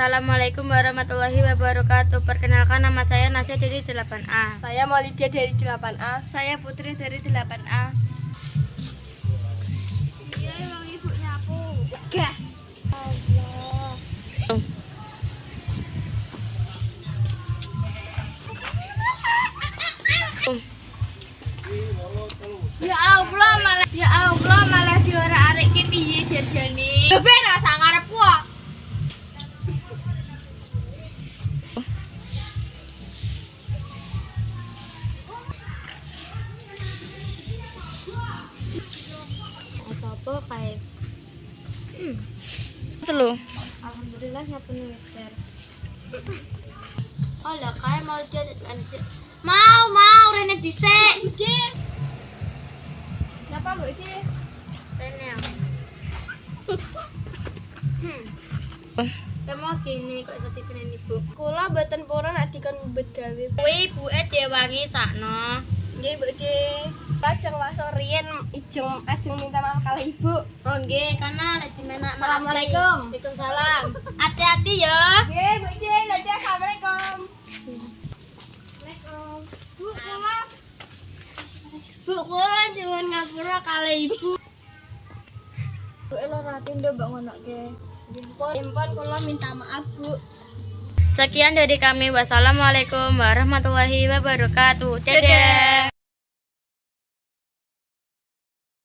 Assalamualaikum warahmatullahi wabarakatuh. Perkenalkan, nama saya Nasya dari 8A. Saya Maulidia dari 8A. Saya Putri dari 8A. Iya, mau ibu nyapu. Gah. Ya Allah malah juara arek ki piye jarjane. Lho ben rasa ngarep kok. Apa kae? Telu. Alhamdulillah ngapun wis ber. Ola kae mau jadi mau rene dhisik. Napa Mbak Ci? Rene. Kamu gini kok sedih senen ibu. Kula mboten purun nek dikon mbet gawe. Kuwi ibuke diwangi sakno. Nggih Mbak Ci. Lajeng waso riyen ajeng minta maaf kali Ibu. Oh nggih, karena lagi menak. Assalamualaikum. Waalaikumsalam. Hati-hati ya. Nggih Mbak Ci, lagi assalamualaikum. Waalaikumsalam. Bu, kula. Bu, kula jangan ngapura kali ibu. Bu eloratin ndok mbok ngonoke. Impon kula minta maaf, Bu. Sekian dari kami. Wassalamualaikum warahmatullahi wabarakatuh. Dadah.